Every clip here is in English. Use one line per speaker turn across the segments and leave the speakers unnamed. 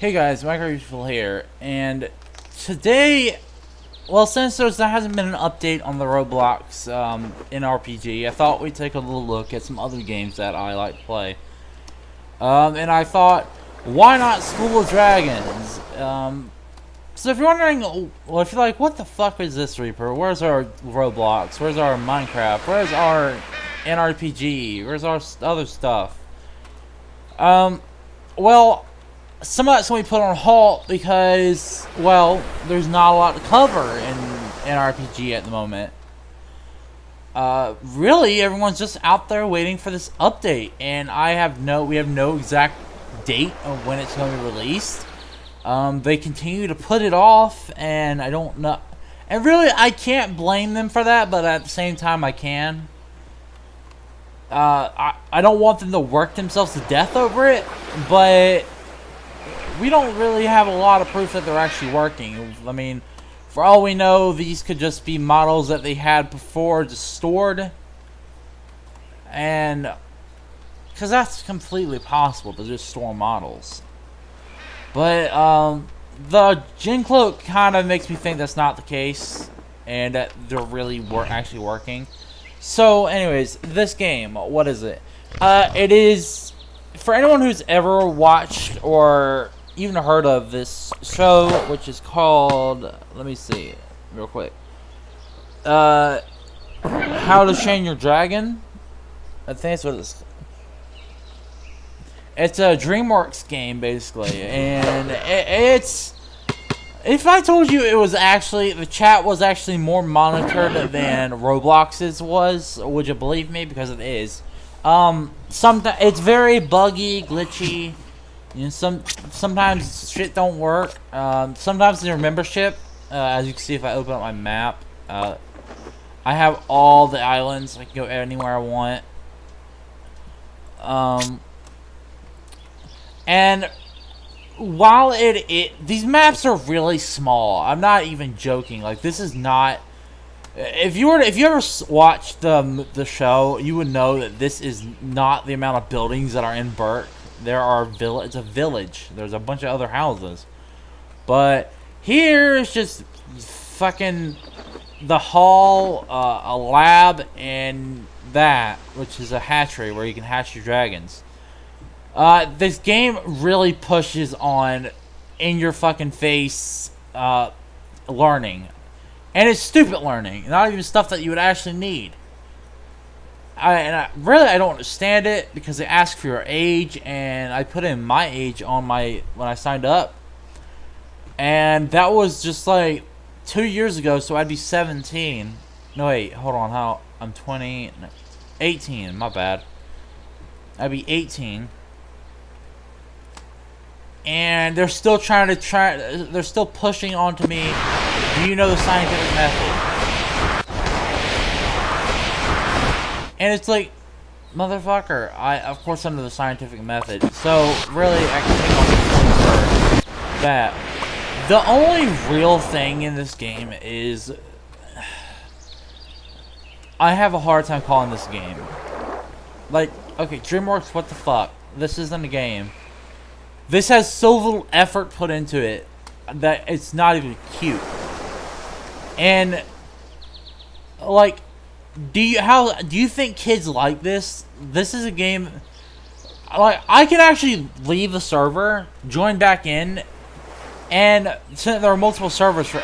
Hey guys, Micro here, and today, well, since there hasn't been an update on the Roblox NRPG, I thought we'd take a little look at some other games that I like to play. And I thought, why not School of Dragons? So if you're wondering, well, if you're like, what the fuck is this, Reaper? Where's our Roblox? Where's our Minecraft? Where's our NRPG? Where's our other stuff? Well, some of that's going to be put on halt because, well, there's not a lot to cover in RPG at the moment. Really, everyone's just out there waiting for this update, and we have no exact date of when it's going to be released. They continue to put it off, and I don't know. And really, I can't blame them for that, but at the same time, I can. I don't want them to work themselves to death over it, but we don't really have a lot of proof that they're actually working. I mean, for all we know, these could just be models that they had before just stored. And because that's completely possible to just store models. But the Gen Cloak kind of makes me think that's not the case, and that they're really actually working. So anyways, this game, what is it? It is, for anyone who's ever watched or even heard of this show, which is called, let me see real quick, How to Train Your Dragon, I think that's what it's. It's a DreamWorks game basically, and it's, if I told you it was actually, the chat was actually more monitored than Roblox's was, would you believe me? Because it is. Sometimes it's very buggy, glitchy. You know, sometimes shit don't work. Sometimes in your membership, as you can see if I open up my map, I have all the islands. I can go anywhere I want. And while these maps are really small, I'm not even joking. Like, this is not. If you ever watched the show, you would know that this is not the amount of buildings that are in Berk. It's a village. There's a bunch of other houses, but here it's just fucking the hall, a lab, and that, which is a hatchery where you can hatch your dragons. This game really pushes on in your fucking face learning, and it's stupid learning, not even stuff that you would actually need. I don't understand it because they ask for your age, and I put in my age on when I signed up, and that was just like 2 years ago, so I'd be 17. No, wait, hold on, I'm 20, no, 18, my bad. I'd be 18. And they're still they're still pushing onto me, do you know the scientific method? And it's like, motherfucker, of course I know the scientific method. So, really, I can take on for that. The only real thing in this game is, I have a hard time calling this game. Like, okay, DreamWorks, what the fuck? This isn't a game. This has so little effort put into it that it's not even cute. And, like, do you think kids like this? This is a game, like, I can actually leave the server, join back in, and there are multiple servers for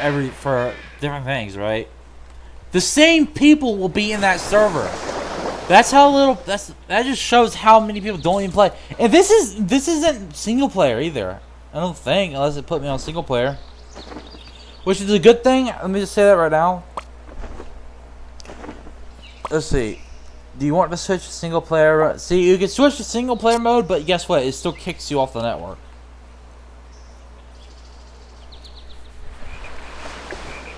different things, right? The same people will be in that server. That's how little. That just shows how many people don't even play. And this isn't single player either. I don't think, unless it put me on single player, which is a good thing. Let me just say that right now. Let's see. Do you want to switch to single player? See, you can switch to single player mode, but guess what? It still kicks you off the network.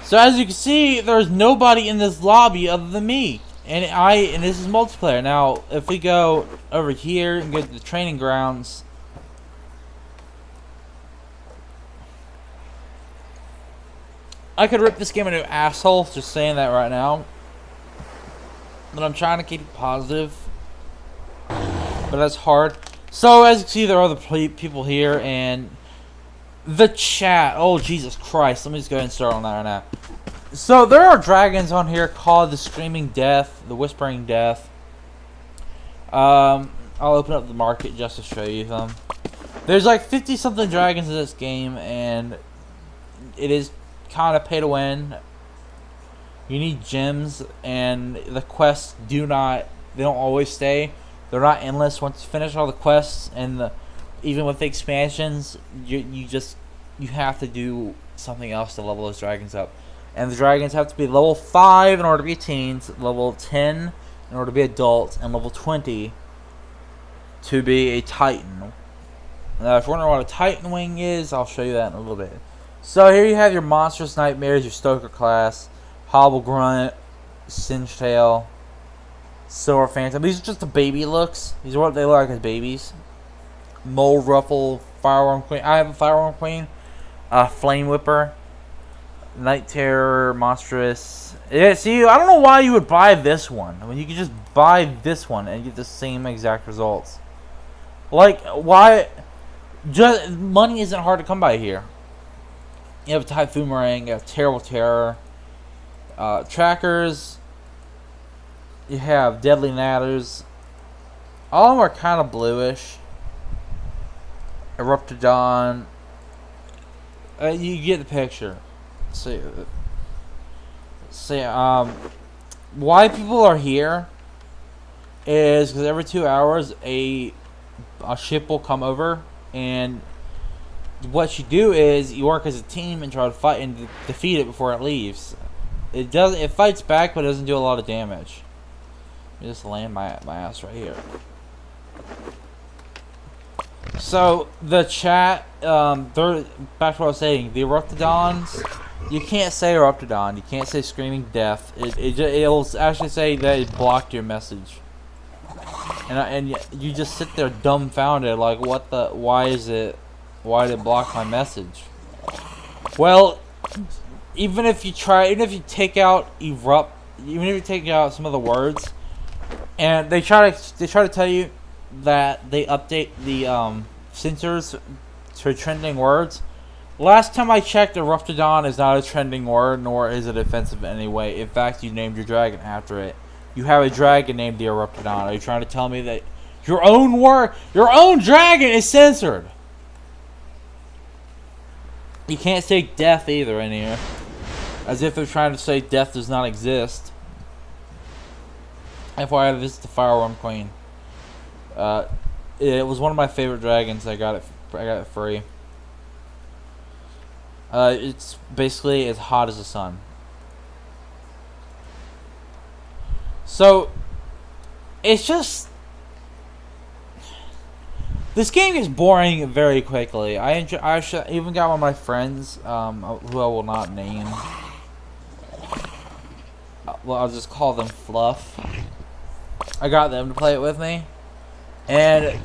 So as you can see, there's nobody in this lobby other than me. And this is multiplayer. Now, if we go over here and go to the training grounds, I could rip this game a new asshole, just saying that right now. But I'm trying to keep it positive. But that's hard. So, as you can see, there are other people here, and The chat. Oh, Jesus Christ. Let me just go ahead and start on that right now. So, there are dragons on here called the Screaming Death, the Whispering Death. I'll open up the market just to show you them. There's like 50-something dragons in this game, and it is kind of pay to win. You need gems, and the quests they don't always stay. They're not endless. Once you finish all the quests, and even with the expansions, you have to do something else to level those dragons up. And the dragons have to be level 5 in order to be teens, level 10 in order to be adults, and level 20 to be a titan. Now, if you're wondering what a titan wing is, I'll show you that in a little bit. So here you have your monstrous nightmares, your stoker class, hobble grunt, singe tail, silver phantom. These are just the baby looks. These are what they look like as babies. Mole ruffle, fireworm queen. I have a fireworm queen, flame whipper, night terror, monstrous. Yeah, see, I don't know why you would buy this one. I mean, you could just buy this one and get the same exact results. Like, why? Just money isn't hard to come by here. You have Typhoomerang, you have Terrible Terror, Trackers, you have Deadly Natters. All of them are kind of bluish. Eruptodon. You get the picture. See, why people are here is because every 2 hours a ship will come over, and what you do is you work as a team and try to fight and defeat it before it leaves. It fights back, but it doesn't do a lot of damage. Let me just land my ass right here. So the chat, they're back to what I was saying. The Eruptodons, you can't say Eruptodon. You can't say Screaming Death. It'll actually say that it blocked your message. And you just sit there dumbfounded, like, what the? Why did it block my message? Well, even if you take out some of the words, and they try to tell you that they update the sensors to trending words. Last time I checked, Eruptodon is not a trending word, nor is it offensive in any way. In fact, you named your dragon after it. You have a dragon named the Eruptodon. Are you trying to tell me that your own dragon is censored? You can't say death either in here. As if they're trying to say death does not exist. FYI, this is the Fireworm Queen. It was one of my favorite dragons. I got it free. It's basically as hot as the sun. So, it's just... This game is boring very quickly. I even got one of my friends, who I will not name. Well, I'll just call them Fluff. I got them to play it with me. And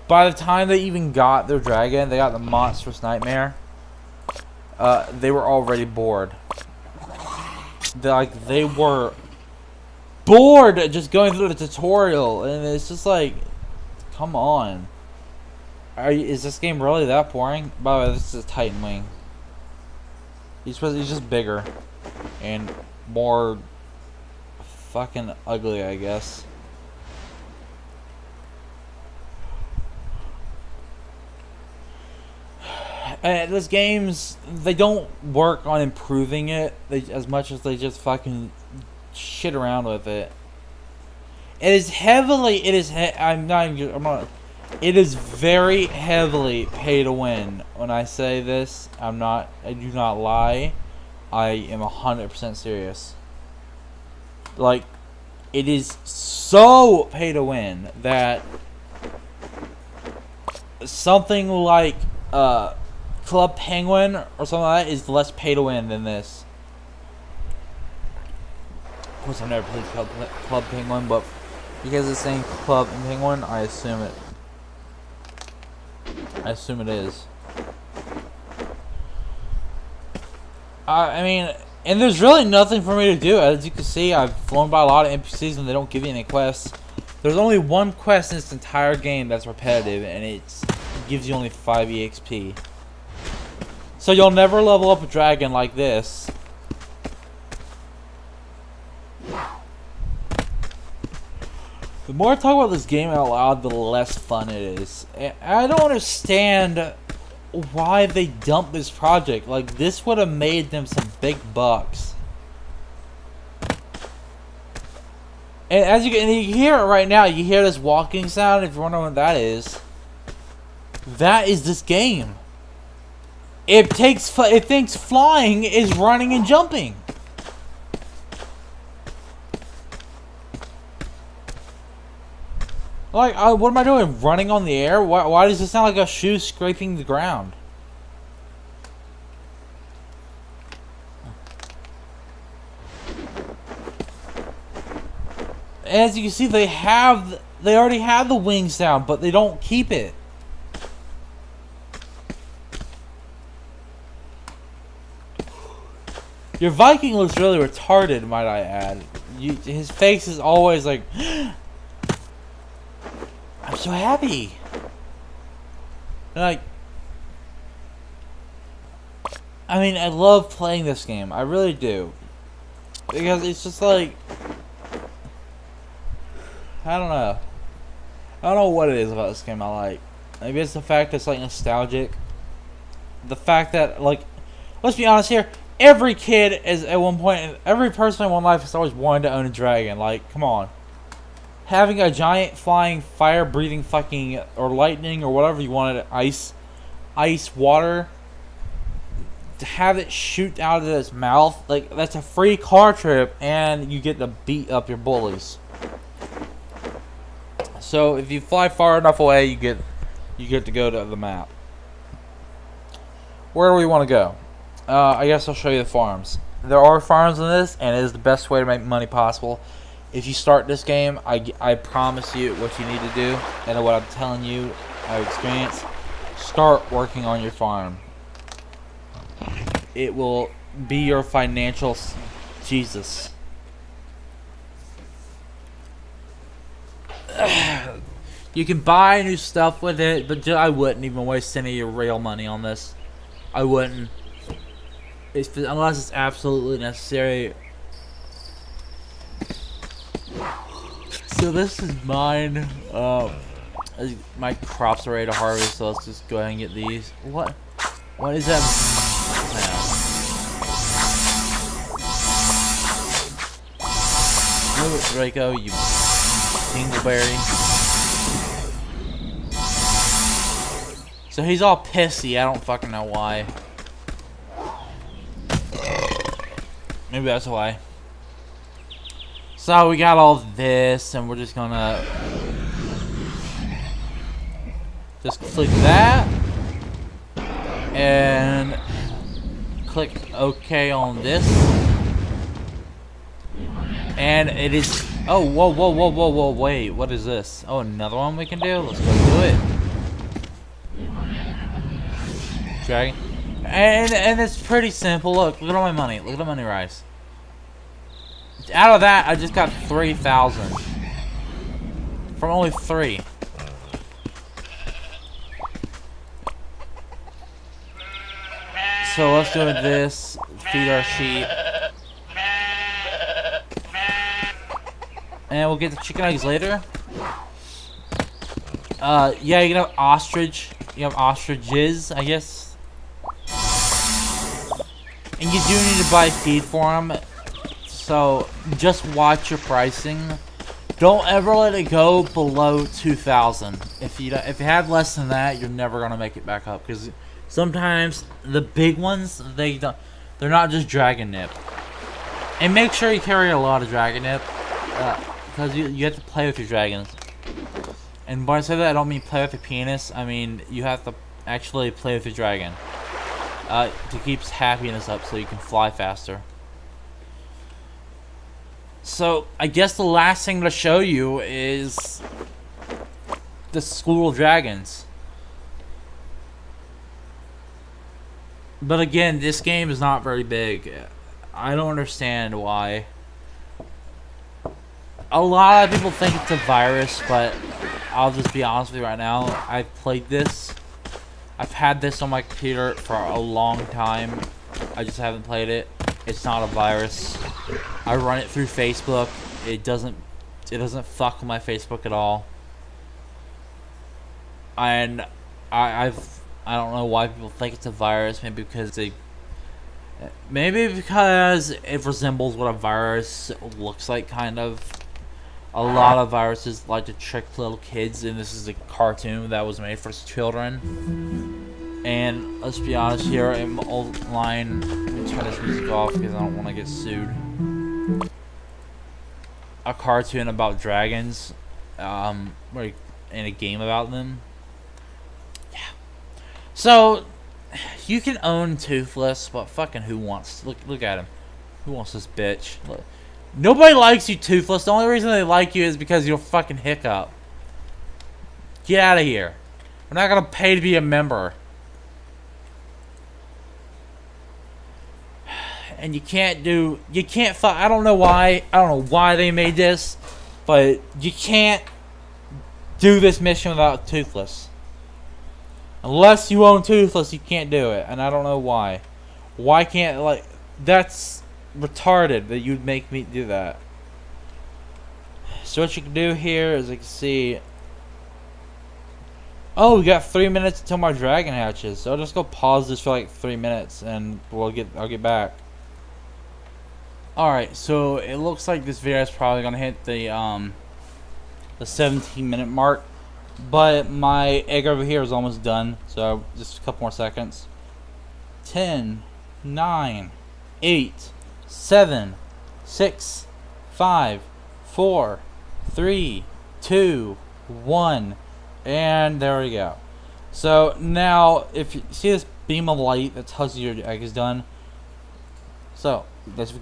by the time they even got their dragon, they got the Monstrous Nightmare, they were already bored. They were bored just going through the tutorial, and it's just like, come on. Is this game really that boring? By the way, this is a Titan Wing. He's just bigger and more fucking ugly, I guess. These games, they don't work on improving it as much as they just fucking shit around with it. It is very heavily pay to win. When I say this, I do not lie. I am 100% serious. Like, it is so pay to win that something like Club Penguin or something like that is less pay to win than this. Of course, I've never played Club Penguin, but because it's saying Club Penguin, I assume it is. I mean, and there's really nothing for me to do. As you can see, I've flown by a lot of NPCs and they don't give you any quests. There's only one quest in this entire game that's repetitive, and it gives you only 5 EXP. So you'll never level up a dragon like this. The more I talk about this game out loud, the less fun it is. And I don't understand why they dumped this project. Like, this would have made them some big bucks. And as you hear it right now, you hear this walking sound. If you're wondering what that is this game. It thinks flying is running and jumping. Like, what am I doing? Running on the air? Why does it sound like a shoe scraping the ground? As you can see, they already have the wings down, but they don't keep it. Your Viking looks really retarded, might I add. His face is always like, I'm so happy. Like, I mean, I love playing this game. I really do. Because it's just like, I don't know. I don't know what it is about this game I like. Maybe it's the fact that it's like nostalgic. The fact that, like, let's be honest here. Every kid is at one point, every person in one life has always wanted to own a dragon. Like, come on. Having a giant flying fire breathing fucking, or lightning or whatever you wanted, ice water, to have it shoot out of its mouth, like, that's a free car trip and you get to beat up your bullies. So if you fly far enough away, you get to go to the map. Where do we want to go? I guess I'll show you the farms. There are farms in this, and it is the best way to make money possible. If you start this game, I promise you what you need to do, and what I'm telling you, I experience. Start working on your farm. It will be your financial Jesus. You can buy new stuff with it, but I wouldn't even waste any of your real money on this. I wouldn't. Unless it's absolutely necessary. So this is mine. My crops are ready to harvest, so let's just go ahead and get these. What is that? Move it, Draco, you dingleberry. So he's all pissy. I don't fucking know why. Maybe that's why. So we got all this, and we're just gonna just click that and click OK on this, and it is. Oh, whoa! Wait, what is this? Oh, another one we can do. Let's go do it. Dragon. And it's pretty simple. Look at all my money. Look at the money rise. Out of that, I just got 3,000 from only 3. So let's do this. Feed our sheep, and we'll get the chicken eggs later. Yeah, you can have ostrich. You have ostriches, I guess. And you do need to buy feed for them, so just watch your pricing. Don't ever let it go below 2,000. If you have less than that, you're never gonna make it back up, because sometimes the big ones they're not just dragon nip. And make sure you carry a lot of dragon nip, because you have to play with your dragons. And when I say that, I don't mean play with your penis. I mean you have to actually play with your dragon. To keep happiness up so you can fly faster. So, I guess the last thing to show you is the school of dragons. But again, this game is not very big. I don't understand why. A lot of people think it's a virus, but I'll just be honest with you right now. I've played this. I've had this on my computer for a long time. I just haven't played it. It's not a virus. I run it through Facebook. It doesn't fuck with my Facebook at all. And I don't know why people think it's a virus. Maybe because it resembles what a virus looks like, kind of. A lot of viruses like to trick little kids, and this is a cartoon that was made for children. And let's be honest here, I'm online. Let me turn this music off because I don't want to get sued. A cartoon about dragons, in a game about them. Yeah. So you can own Toothless, but fucking who wants? Look at him. Who wants this bitch? Look. Nobody likes you, Toothless. The only reason they like you is because you're fucking hiccup. Get out of here. We're not gonna pay to be a member. And you can't I don't know why they made this, but you can't do this mission without Toothless. Unless you own Toothless, you can't do it, and I don't know why. Why can't, like, that's retarded that you'd make me do that. So what you can do here is, you can see, oh, we got 3 minutes until my dragon hatches, so I'll just go pause this for like 3 minutes and I'll get back. Alright, so it looks like this video is probably gonna hit the 17-minute mark, but my egg over here is almost done, so just a couple more seconds. 10, 9, 8, 7, 6, 5, 4, 3, 2, 1, and there we go. So now, if you see this beam of light that tells you your egg is done, so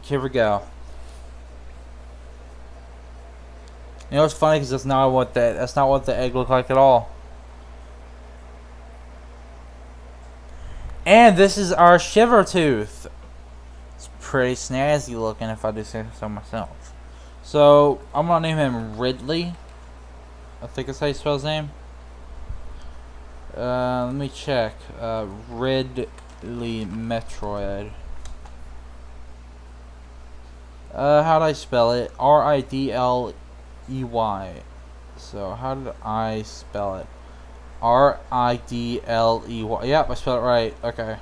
here we go. You know, it's funny because that's not what the egg looked like at all. And this is our Shivertooth. It's pretty snazzy looking, if I do say so myself. So I'm gonna name him Ridley. I think that's how you spell his name. Let me check. Ridley Metroid. How do I spell it? R-I-D-L-E-Y. So how did I spell it? R-I-D-L-E-Y. Yep, I spelled it right. Okay.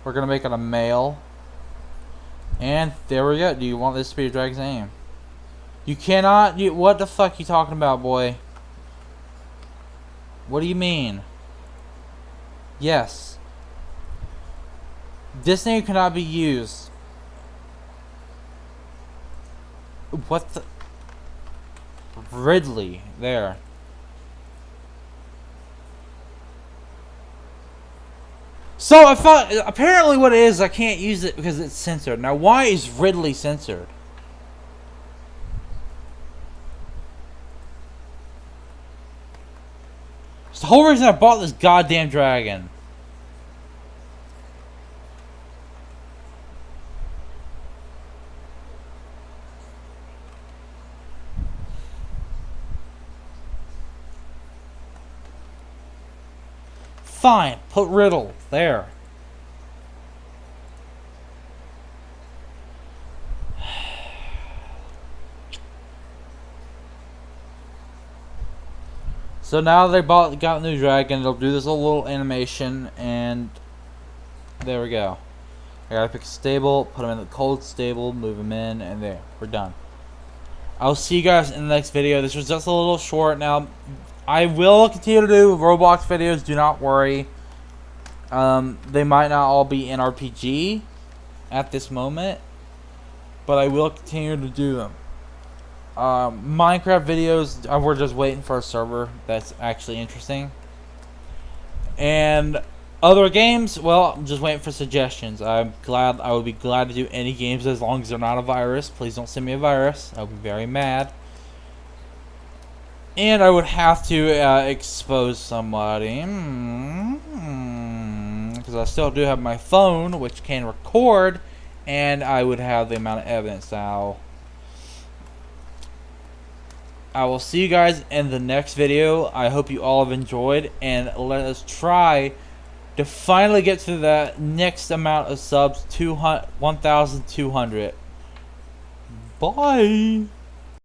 We're gonna make it a male. And there we go. Do you want this to be your dragon's name? You cannot. What the fuck are you talking about, boy? What do you mean? Yes. This name cannot be used. What the? Ridley. There. So I thought, apparently what it is, I can't use it because it's censored. Now why is Ridley censored? It's the whole reason I bought this goddamn dragon. Fine, put Riddle there. So now they got a new dragon. They'll do this little animation, and there we go. I gotta pick a stable, put him in the cold stable, move him in, and there, we're done. I'll see you guys in the next video. This was just a little short. Now, I will continue to do Roblox videos, do not worry. They might not all be in RPG at this moment, but I will continue to do them. Minecraft videos, we're just waiting for a server that's actually interesting. And other games, well, I'm just waiting for suggestions. I would be glad to do any games as long as they're not a virus. Please don't send me a virus. I would be very mad. And I would have to expose somebody. Because I still do have my phone, which can record, and I would have the amount of evidence. Now, I will see you guys in the next video. I hope you all have enjoyed, and let us try to finally get to the next amount of subs, 1,200. Bye.